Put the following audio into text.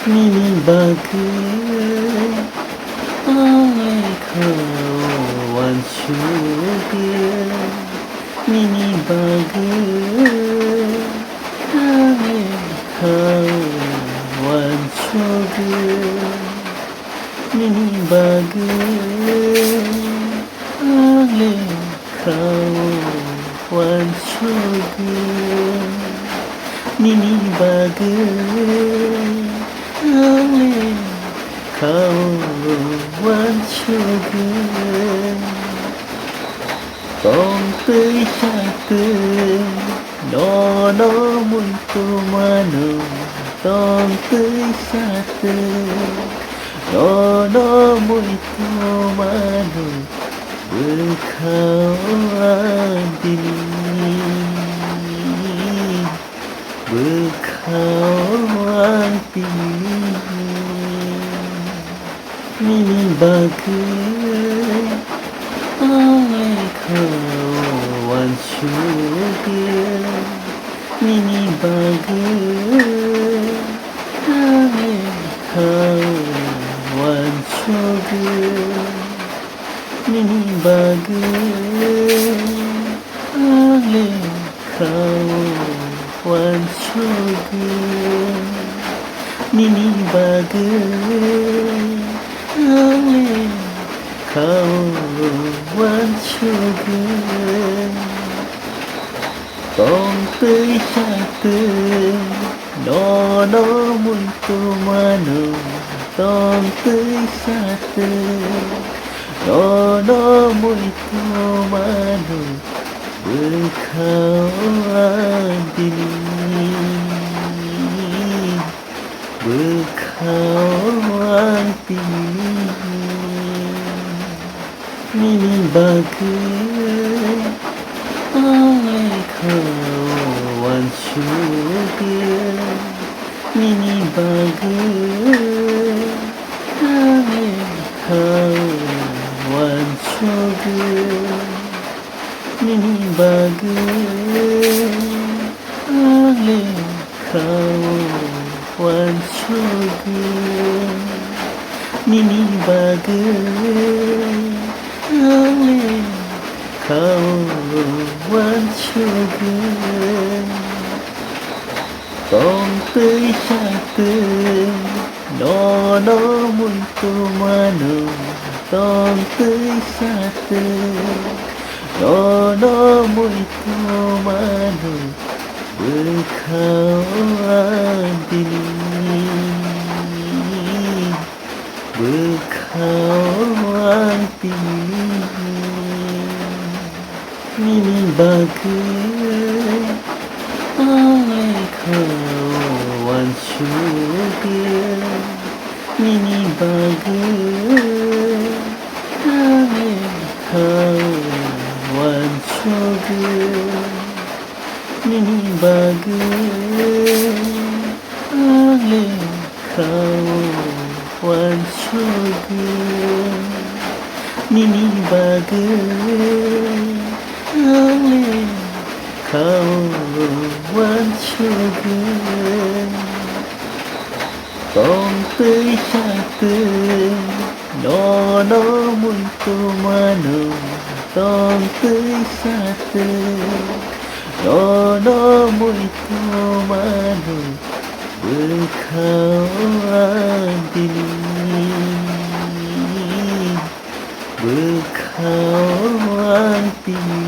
Mini bagai oleh kawan syukur. Mini bagai oleh kawan syukur. Mini bagai oleh kawan syukur. Mini bagai oleh kawan syukur. Con tươi cha tươi nó mùi tô mà nụ. Con tươi cha tươi nó mùi tô mà nụ. Berkawan dini, berkawan dini. Mini bagai oleh kawan syukur. Mini bagai oleh kawan syukur. Mini bagai oleh kawan syukur. Mini bagai oleh kawan syukur. Con tươi cha tươi nó mùi tô mà nụ. Con tươi cha tươi nó mùi tô mà nụ. Berkawan dini, berkawan dini. Mini bagai oleh kawan syukur. Mini bagai oleh kawan syukur. Mini bagai oleh kawan syukur. Mini bagai oleh kawan syukur. Con tươi cha tươi nó mùi tô mà nụ. Con tươi cha tươi nó mùi tô mà nụ. Berkawan dini, berkawan dini. Mini bagai oleh kawan syukur. Mini bagai oleh kawan syukur. Mini bagai oleh kawan syukur. Mini bagai oleh kawan syukur. Con tươi cha tươi nó mùi tô mà nụ. Con tươi cha tươi nó mùi tô mà nụ. Berkawan dini, berkawan dini.